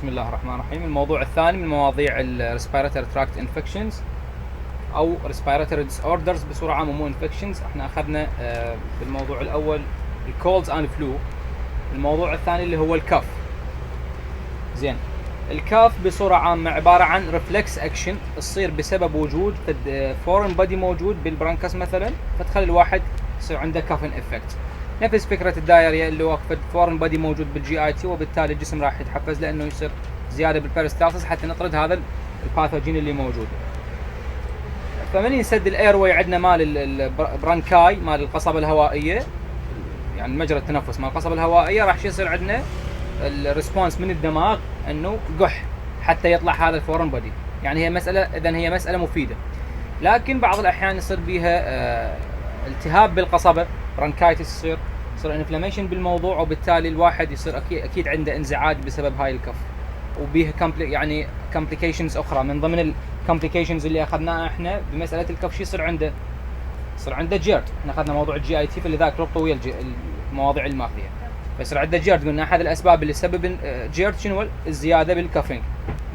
بسم الله الرحمن الرحيم. الموضوع الثاني من مواضيع ال respiratory tract infections أو respiratory disorders بصورة عامة، مو infections. احنا أخذنا بالموضوع الأول ال colds and flu. الموضوع الثاني اللي هو الكاف. زين، الكاف بصورة عامة عبارة عن reflex action تصير بسبب وجود foreign body موجود بالبرانكاس مثلا، فتخلي الواحد يصير عنده كافن افكت. نفس فكرة الدايريا اللي هو فورن بادي موجود بالجي اي تي، وبالتالي الجسم راح يتحفز لانه يصير زيادة بالبيرستالسيس حتى نطرد هذا الباثوجين اللي موجود. فمن يسد الاير واي عندنا مال البرانكاي، مال القصبة الهوائية، يعني مجرى التنفس مال القصبة الهوائية، راح يصير عندنا الريسبونس من الدماغ انه قح حتى يطلع هذا الفورن بادي. يعني هي مسألة، اذا هي مسألة مفيدة. لكن بعض الاحيان يصير بيها التهاب بالقصبة، برانكايتس، يصير انفلاميشن بالموضوع، وبالتالي الواحد يصير اكيد عنده انزعاج بسبب هاي الكف، وبيها يعني كومبليكيشنز اخرى. من ضمن الكومبليكيشنز اللي اخذناها احنا بمساله الكف شو يصير عنده؟ يصير عنده جيرد. احنا اخذنا موضوع الجي اي تي، فلذلك ربطوا ويا المواضيع الماخذيه. فيصير عنده جيرد. قلنا احد الاسباب اللي تسبب جيرد شنو؟ الزياده بالكافينج.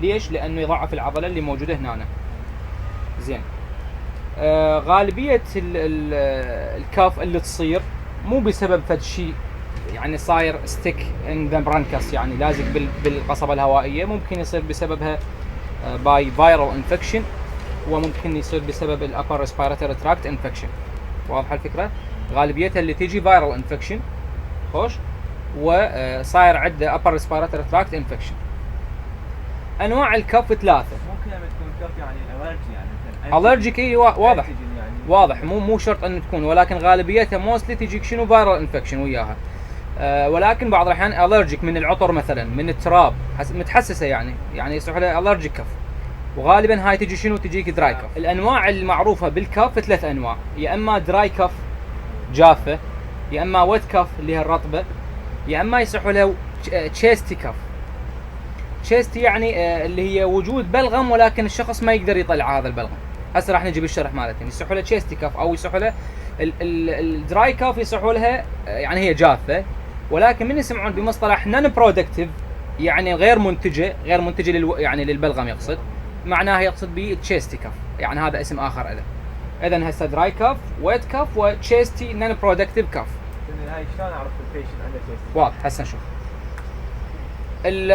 ليش؟ لانه يضاعف العضله اللي موجوده هنا. زين، غالبيه الكاف اللي تصير مو بسبب فد شيء يعني صاير ستيك ان ذا برانكاس، يعني لازق بالقصبه الهوائيه. ممكن يصير بسببها باي فايرال انفكشن، وممكن يصير بسبب الابر ريسبيراتوري تراكت انفكشن. واضحه الفكره؟ غالبيتها اللي تيجي فايرال انفكشن خوش، وصاير عنده ابر ريسبيراتوري تراكت انفكشن. انواع الكف ثلاثه. ممكن لما تكون كف يعني الرجي، يعني الرجيك. اي واضح يعني. واضح، مو شرط ان تكون، ولكن غالبيتها موستلي تجيك شنو؟ فايرال انفكشن وياها. ولكن بعض الاحيان الرجيك من العطر مثلا، من التراب، متحسسه يعني يصير لها الرجيك كف. وغالبا هاي تجي شنو؟ تجيك دراي كف. الانواع المعروفه بالكف ثلاث انواع، يا اما دراي كف جافه، يا اما ويت كف اللي هي الرطبه، يا اما يصح له تشيستي كف. تشيستي يعني اللي هي وجود بلغم ولكن الشخص ما يقدر يطلع هذا البلغم. هسه راح نجي بالشرح مالتين. يصح له تشيستي كف، او يصح له الدراي كف، يصح لها يعني هي جافه، ولكن من يسمعون بمصطلح نون برودكتيف، يعني غير منتجه يعني للبلغم يقصد، معناها يقصد به تشيستي كف، يعني هذا اسم اخر له. اذا هسه دراي كف، ويت كف، وتشيستي نون برودكتيف كف. هاي شلون اعرف البيشنت عنده تشيستي؟ واضح. هسه نشوف.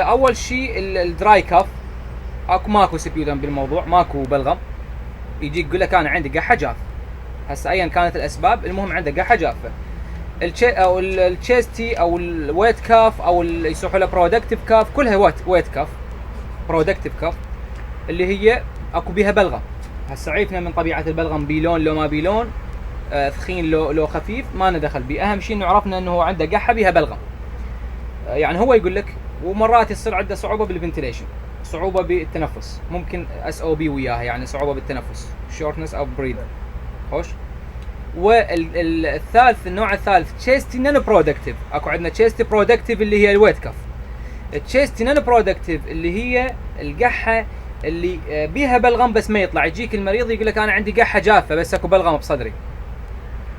اول شيء الدراي كف، ماكو سبيودم بالموضوع، ماكو بلغم، يجيك يقول لك انا عندي قحه جافه. هسه ايا كانت الاسباب، المهم عنده قحه جافه. او التشيستي او الويت كاف او يسمحوا له برودكتيف كاف، كلها ويت كاف، برودكتيف كاف، اللي هي اكو بيها بلغم. هسه عرفنا من طبيعه البلغم، بيلون لو ما بيلون، ثخين لو خفيف، ما ندخل بيه. اهم شيء انه عرفنا انه هو عنده قحه بيها بلغم. يعني هو يقول لك، ومرات يصير عنده صعوبه بالفنتيليشن، صعوبه بالتنفس، ممكن اس او بي وياها، يعني صعوبه بالتنفس، شورتنس او بريد. خوش. والثالث، النوع الثالث تشيستي نون برودكتيف. اكو عندنا تشيستي برودكتيف اللي هي الويت كف. التشيستي نون برودكتيف اللي هي القحه اللي بيها بلغم بس ما يطلع. يجيك المريض يقول لك انا عندي قحه جافه بس اكو بلغم بصدري.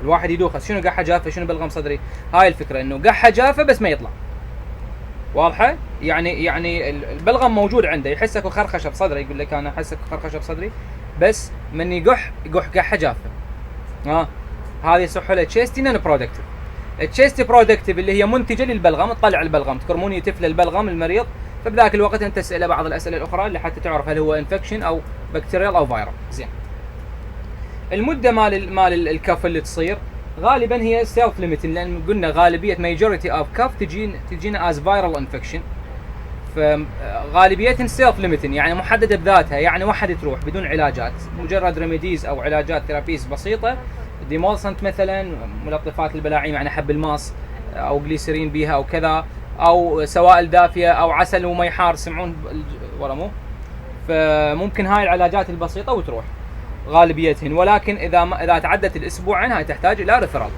الواحد يدوخ، شنو قحه جافه؟ شنو بلغم صدري؟ هاي الفكره، انه قحه جافه بس ما يطلع. واضحه؟ يعني البلغم موجود عنده، يحس اكو خرخشه بصدره، يقول لك انا احس اكو خرخشه بصدري، بس من يقح قحه جافه. هذه يصح لها تشيستي نون برودكتيف. التشيستي برودكتيف اللي هي منتجه للبلغم، تطلع البلغم، تكرموني طفل البلغم المريض، فبذاك الوقت انت تساله بعض الاسئله الاخرى اللي حتى تعرف هل هو انفكشن او بكتيريال او فيرال. زين، المده مال الكف اللي تصير غالبا هي سيلف ليميتنج، لان قلنا غالبيه ماجوريتي اوف كف تجينا از فيرال انفكشن، فغالبيتها سيلف ليميتنج، يعني محدده بذاتها، يعني واحد تروح بدون علاجات، مجرد ريميديز او علاجات ثيرابيز بسيطه، ديمولسنت مثلا، ملطفات البلاعيم يعني حب الماس او جليسرين بيها او كذا، او سوائل دافيه او عسل ومي حار، سمعون ولا مو؟ فممكن هاي العلاجات البسيطه وتروح غالبيتهن. ولكن اذا تعدت الاسبوعين هاي تحتاج الى ريفرال،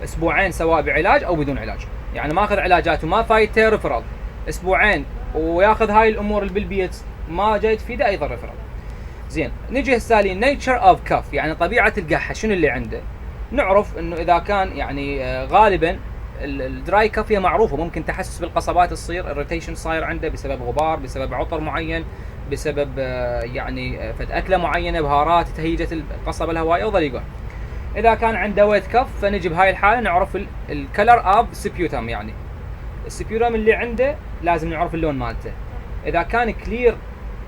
اسبوعين سواء بعلاج او بدون علاج، يعني ما اخذ علاجات وما فايته ريفرال، اسبوعين وياخذ هاي الامور اللي بالبيت ما جاي تفيده، ايضا ريفرال. زين، نجي هسه للنيتشر اوف كف، يعني طبيعه القحه شنو اللي عنده. نعرف انه اذا كان يعني غالبا الدراي كف هي معروفه، ممكن تحسس بالقصبات تصير، الريتيشن صاير عنده بسبب غبار، بسبب عطر معين، بسبب يعني فد اكله معينه، بهارات تهيجت القصبه الهوائيه وضليقه. اذا كان عنده ويت كف فنجي بهاي الحاله نعرف الكلر اوف سبيوتم، يعني السبيوتم اللي عنده لازم نعرف اللون مالته. اذا كان كلير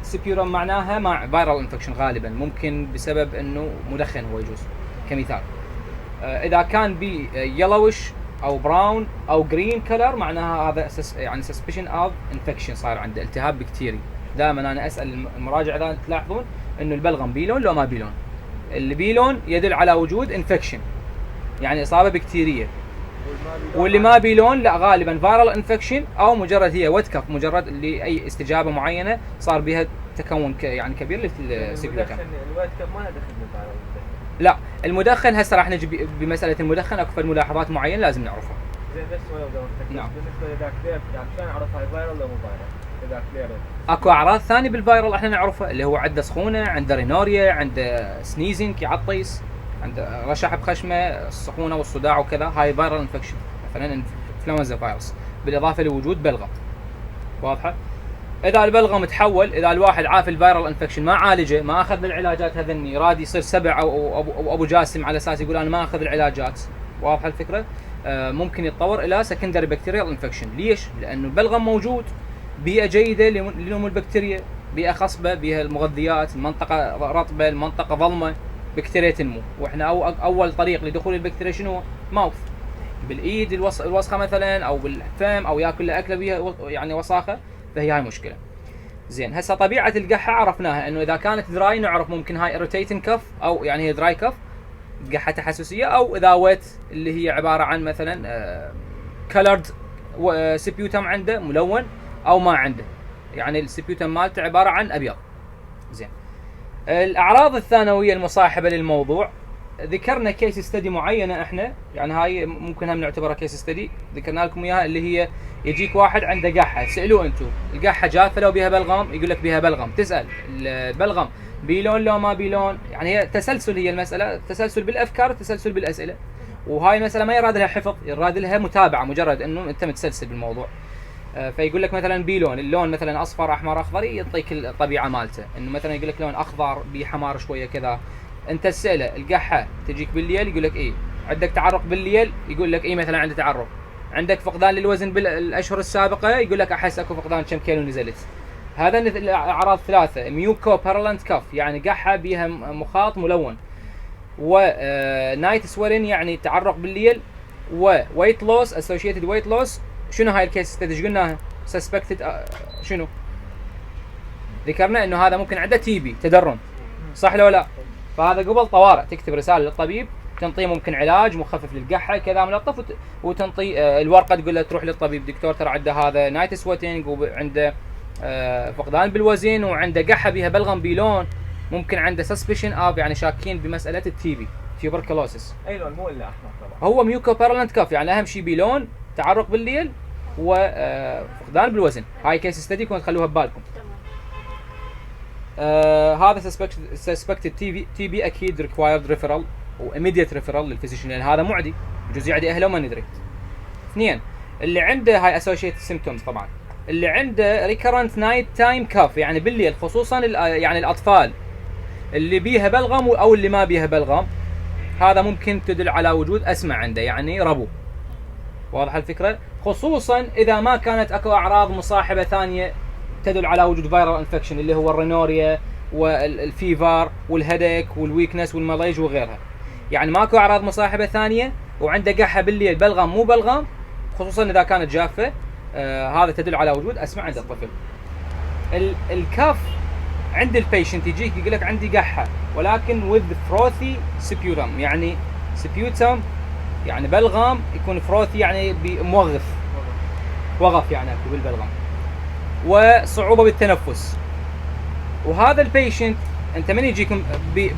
سبيوتم معناها مع فيرال انفكشن غالبا، ممكن بسبب انه مدخن هو يجوز كمثال. اذا كان بي يلوش او براون او جرين كلر معناها هذا يعني سسبشن اوف انفكشن، صار عنده التهاب بكتيري. دائما انا اسال المراجع اذا تلاحظون انه البلغم بيلون لو ما بيلون، اللي بيلون يدل على وجود انفكشن يعني اصابه بكتيريه، واللي ما بيلون لا غالبا فيرال انفكشن او مجرد هي ويت كف، مجرد اللي اي استجابه معينه صار بها تكون يعني كبير للسبيوتم. الويت كف ما له دخل بالفيرال. لا المدخن هسه راح نجي بمساله المدخن اكو ملاحظات معينه لازم نعرفها. زين بس ولو نعم. بالنسبه اذا كلير يعني شلون اعرف هاي فايرال ولا مو فايرال؟ اذا كلير اكو اعراض ثانيه بالفيرال احنا نعرفها، اللي هو عنده سخونه، عنده رينوريا، عنده سنيزنج يعطيس، عنده رشح بخشمه، السخونه والصداع وكذا، هاي فيرال انفكشن مثلا انفلونزا فيروس، بالاضافه لوجود بلغم. واضحه؟ اذا البلغم تحول، اذا الواحد عاف الفيرال انفكشن ما عالجه، ما اخذ العلاجات هذني، راد يصير سبع او ابو جاسم على اساس يقول انا ما اخذ العلاجات، واضحه الفكره؟ ممكن يتطور الى سكندري بكتيريال انفكشن. ليش؟ لانه البلغم موجود، بيئه جيده لنمو البكتيريا، بيئه خصبه، بيئه المغذيات، المنطقه رطبه، المنطقه ظلمه، بكتيريا تنمو. واحنا اول طريق لدخول البكتيريا شنو؟ ماوث، بالايد الوسخه مثلا، او بالفم، او ياكل اكله بيها يعني وساخه، فهي هاي مشكله. زين هسه طبيعه القحه عرفناها، انه اذا كانت دراي نعرف ممكن هاي irritating كف، او يعني هي دراي كف قحه تحسسيه، او اذا ويت اللي هي عباره عن مثلا كلرد سبيوتم عنده ملون او ما عنده، يعني السبيوتم مالته عباره عن ابيض. زين الاعراض الثانويه المصاحبه للموضوع ذكرنا كيس ستدي معينه احنا، يعني هاي ممكن هم نعتبرها كيس ستدي ذكرنا لكم اياها، اللي هي يجيك واحد عنده قحه، تسالوه انتم القحه جافه لو بها بلغم؟ يقول لك بها بلغم. تسال البلغم بيلون لو ما بيلون؟ يعني هي تسلسل، هي المساله تسلسل بالافكار، تسلسل بالاسئله، وهاي المساله ما يراد لها حفظ، يراد لها متابعه، مجرد انه انت متسلسل بالموضوع. فيقول لك مثلا بيلون، اللون مثلا اصفر احمر اخضر، يعطيك الطبيعه مالته، انه مثلا يقول لك لون اخضر بحمار شويه كذا. انت تساله القحه تجيك بالليل؟ يقول لك ايه. عندك تعرق بالليل؟ يقول لك ايه مثلا عنده تعرق. عندك فقدان للوزن بالاشهر السابقه؟ يقول لك احس اكو فقدان كم كيلو نزلت. هذا الاعراض ثلاثه، ميوكو بارلنت كف يعني قحه بها مخاط ملون، ونايت سويرين يعني تعرق بالليل، وويت لوس اسوشيتد ويت لوس. شنو هاي الكيس ستدي ايش قلناها؟ سسبكتد شنو؟ ذكرنا انه هذا ممكن عنده تي بي تدرن، صح لو لا؟ فهذا قبل طوارئ تكتب رساله للطبيب، تنطيه ممكن علاج مخفف للقحه كذا ملطف، وتنطي الورقه تقول له تروح للطبيب، دكتور ترى عنده هذا نايت سويتنج، وعنده فقدان بالوزن، وعنده قحه بها بلغم بيلون، ممكن عنده سسبشن اوف، يعني شاكين بمساله التي بي تيوبركلوسس. اي لون مو الا احمر طبعا. هو ميوكو بارلنت كف، يعني اهم شيء بيلون، تعرق بالليل، وفقدان بالوزن. هاي كيس ستدي كنت تخلوها ببالكم. هذا suspected تي بي اكيد required referral و immediate referral للفيزيشن، لان هذا معدي يجوز يعدي اهله وما ندري. اثنين، اللي عنده هاي associated symptoms، طبعا اللي عنده recurrent night time cough يعني بالليل، خصوصا يعني الاطفال اللي بيها بلغم او اللي ما بيها بلغم، هذا ممكن تدل على وجود اسمى عنده، يعني ربو. واضح الفكره؟ خصوصا اذا ما كانت اكو اعراض مصاحبه ثانيه تدل على وجود فيرال انفكشن، اللي هو الرينوريا والفيفر والهيديك والويكنس والماليج وغيرها. يعني ماكو اعراض مصاحبه ثانيه وعنده قحه بالليل، بلغم مو بلغم، خصوصا اذا كانت جافه، هذا تدل على وجود اسمى عند الطفل. الكف عند البيشنت يجيك يقول لك عندي قحه ولكن with frothy sputum، يعني سبيوتم يعني بلغم يكون فروثي يعني موغف، وغف يعني اكو بالبلغم، وصعوبه بالتنفس. وهذا البيشنت انت من يجيكم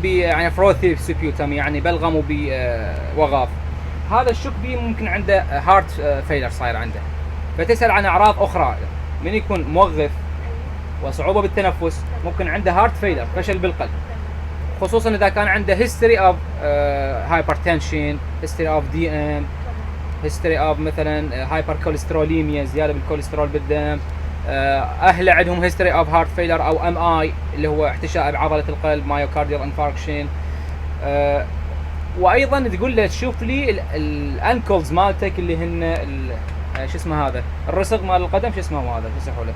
يعني فروثي سبيوتم يعني بلغم وبوغاف، هذا الشك بيه ممكن عنده هارت فيلر صاير عنده، فتسال عن اعراض اخرى. من يكون موغف وصعوبه بالتنفس ممكن عنده هارت فيلر، فشل بالقلب، خصوصا اذا كان عنده هيستوري اوف هايبرتنشن، هيستوري اوف دي ام، هيستوري اوف مثلا هايبر كوليستروليميا، زياده بالكوليسترول بالدم، اهله عندهم هيستوري اوف هارت فيلر او ام اي اللي هو احتشاء بعضله القلب، مايوكارديال انفاركشن. وايضا تقول له شوف لي الانكلز مالتك اللي هن شو اسمه هذا الرسغ مال القدم، شو اسمه هذا شو يصحوا له؟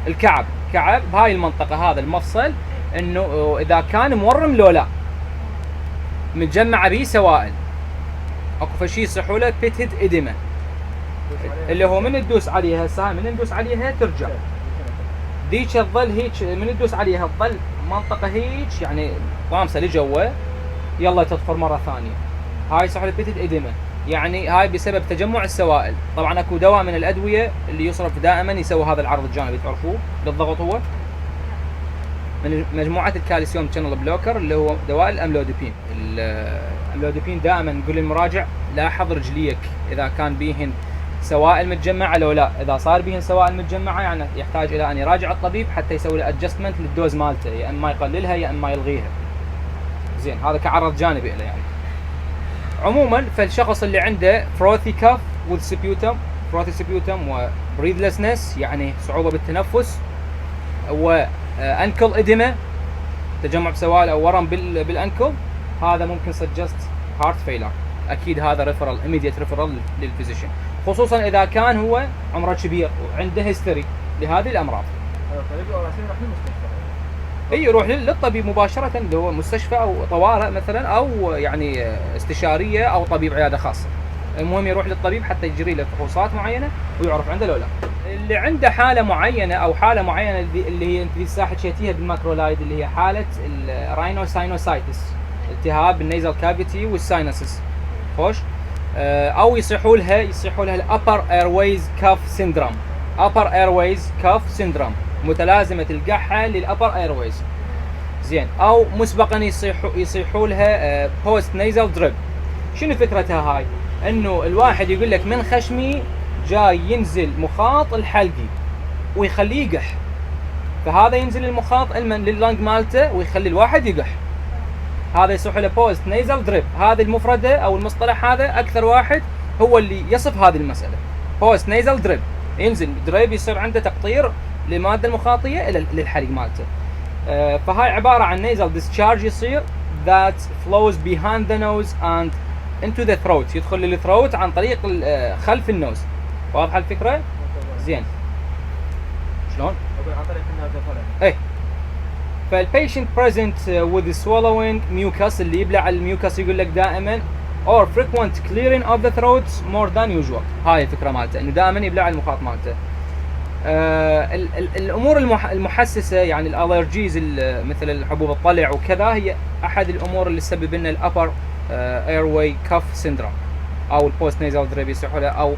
الكعب. كعب بهاي المنطقه، هذا المفصل، انه اذا كان مورم لو لا، متجمع به سوائل، اكو شيء يصحوا له بيتهد اديما، اللي هو من تدوس عليها هسه، من ندوس عليها ترجع ذيك تظل هيك، من تدوس عليها تظل منطقه هيك يعني طامسه لجوا، يلا تطفر مره ثانيه. هاي يصح له بيتهد اديما، يعني هاي بسبب تجمع السوائل. طبعا اكو دواء من الادويه اللي يصرف دائما يسوي هذا العرض الجانبي، تعرفوه للضغط، هو من مجموعه الكالسيوم شانل بلوكر اللي هو دواء الاملوديبين. الاملوديبين دائما نقول للمراجع لاحظ رجليك اذا كان بيهن سوائل متجمعه لو لا، اذا صار بيهن سوائل متجمعه يعني يحتاج الى ان يراجع الطبيب حتى يسوي له ادجستمنت للدوز مالته، يا اما يقللها يا اما يلغيها. زين، هذا كعرض جانبي له يعني. عموما فالشخص اللي عنده فروثي كاف وذ سبيوتم، فروثي سبيوتم وبريدلسنس يعني صعوبه بالتنفس، وانكل اديما تجمع بسوائل او ورم بالانكل، هذا ممكن سجست هارت فيلر. اكيد هذا ريفرال، ايميديت ريفرال للفيزيشن، خصوصا اذا كان هو عمره كبير وعنده هيستوري لهذه الامراض. اي يروح للطبيب مباشره، اللي هو مستشفى او طوارئ مثلا، او يعني استشاريه او طبيب عياده خاصه. المهم يروح للطبيب حتى يجري له فحوصات معينه ويعرف عنده لو لا. اللي عنده حاله معينه او حاله معينه اللي هي انت لسه حكيتيها بالماكرولايد، اللي هي حاله الراينوساينوسايتس، التهاب بالنيزل كافيتي والساينسز، خوش، او يصيحوا لها الابر ايرويز كاف سيندروم، ابر ايرويز كاف سيندروم، متلازمه القحه للابر ايرويز. زين، او مسبقا يصيحوا لها بوست نيزل دريب. شنو فكرتها هاي؟ انه الواحد يقول لك من خشمي جاي ينزل مخاط الحلقي ويخليه يقح، فهذا ينزل المخاط لللنج مالته ويخلي الواحد يقح، هذا يصح له بوست نيزل دريب. هذه المفردة او المصطلح هذا اكثر واحد هو اللي يصف هذه المسألة. بوست نيزل دريب، ينزل دريب يصير عنده تقطير للمادة المخاطية للحلق مالته. فهاي عبارة عن نيزل ديسشارج يصير that flows behind the nose and into the throat، يدخل للثروت عن طريق خلف النوز. واضحة الفكرة؟ زين. شلون؟ عن طريق النوز طلع. ايه. فالبيشنت present with swallowing mucus، اللي يبلع الميوكس يقول لك دائما or frequent clearing of the throat more than usual. هاي الفكرة مالته، انه دائما يبلع المخاط مالته. الامور المحسسه يعني الالرجيز مثل الحبوب الطلع وكذا، هي احد الامور اللي تسبب لنا الابر ايرواي كاف سيندروم او البوست نيزال دريب يصحوا له، او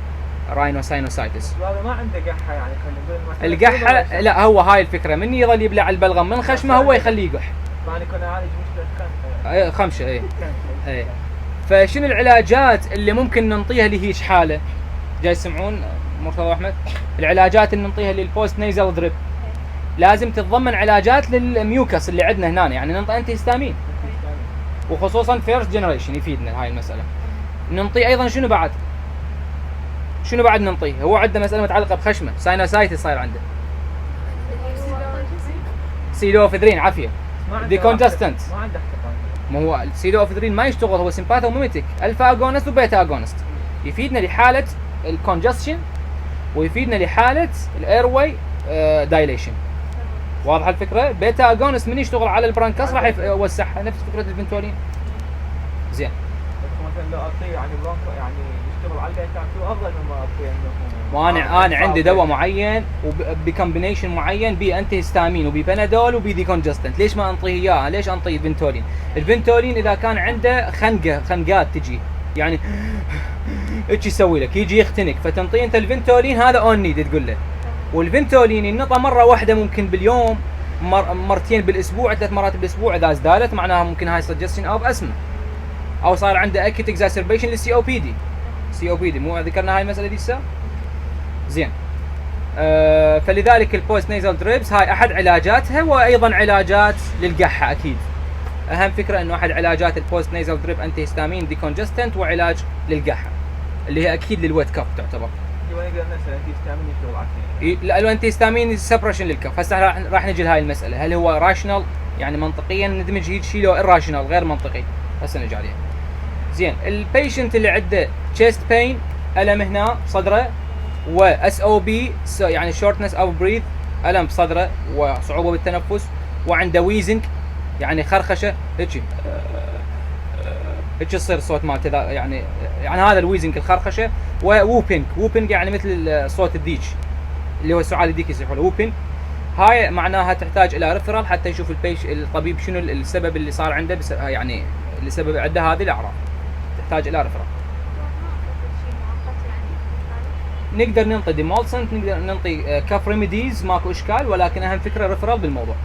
راينوساينوسايتس. هذا ما عنده قحه يعني، خلينا نقول القحه لا، هو هاي الفكره، من يظل يبلع البلغم من خشمه هو يخليه يقح. يعني كنا نعالج مشكله خمشه. اي فشنو العلاجات اللي ممكن ننطيها لهيج حاله؟ جاي يسمعون مرتضى احمد؟ العلاجات اللي ننطيها للبوست نيزل دريب لازم تتضمن علاجات للميوكس اللي عندنا هنا، يعني ننطي انتي هيستامين، وخصوصا فيرست جنريشن يفيدنا هاي المساله. ننطي ايضا شنو بعد ننطيه؟ هو عنده مساله متعلقه بخشمه، ساينوسايتس صاير عنده، سيدوفيدرين عافيه، ديكونجستنت. ما عنده احتقان. ما هو السيدوفيدرين ما يشتغل، هو سيمباثوميميتيك، الفا اجونست وبيتا اجونست، يفيدنا لحاله الكونجستشن ويفيدنا لحاله الايرواي دايليشن. واضحه الفكره؟ بيتا اجونست من يشتغل على البرانكاس راح يوسعها، نفس فكره الفنتولين. زين، مثلا لو اعطيه يعني برونكو يعني يشتغل على البيتا 2 افضل مما اعطيه انه وانا عندي دواء معين وبكمبينيشن معين بي انتي هيستامين وبي ديكونجستنت، ليش ما انطيه اياه؟ ليش انطيه فنتولين؟ الفنتولين اذا كان عنده خنقات تجي يعني ايش يسوي لك؟ يجي يختنق، فتنطيه انت الفنتولين هذا اون نيد تقول له. والفنتولين ينطى مره واحده ممكن باليوم، مرتين بالاسبوع، 3 مرات بالاسبوع، اذا ازدادت معناها ممكن هاي سجستشن اوف اسما، او صار عنده اكيت اكزاسربيشن للسي او بي دي. سي او بي دي مو ذكرنا هاي المساله دي هسه؟ زين. فلذلك البوست نيزل دريبس هاي احد علاجاتها، وايضا علاجات للقحه اكيد. اهم فكره انه احد علاجات البوست نيزل دريب انتي هيستامين ديكونجستنت وعلاج للقحه. اللي هي اكيد للويت كف تعتبر. ما نقدر نسال انت هيستامين يشتغل عكسين. لا الانتي هيستامين سبريشن للكف. هسه راح نجي لهاي المساله، هل هو راشنال يعني منطقيا ندمج هيك شيء لو irrational غير منطقي؟ هسه نجي عليه. زين البيشنت اللي عنده chest pain الم هنا بصدره و اس او بي يعني shortness of breath الم بصدره وصعوبه بالتنفس وعنده wheezing يعني خرخشه هيك هيك يصير الصوت مالته يعني هذا الويزنج الخرخشه. ووبينج يعني مثل صوت الديك اللي هو سعال الديك يصيحوا له ووبينج. هاي معناها تحتاج الى ريفرال حتى يشوف الطبيب شنو السبب اللي صار عنده يعني اللي سبب عنده هذه الاعراض، تحتاج الى ريفرال. نقدر ننطي ديمولسنت، نقدر ننطي كاف ريميديز ماكو اشكال، ولكن اهم فكره ريفرال بالموضوع.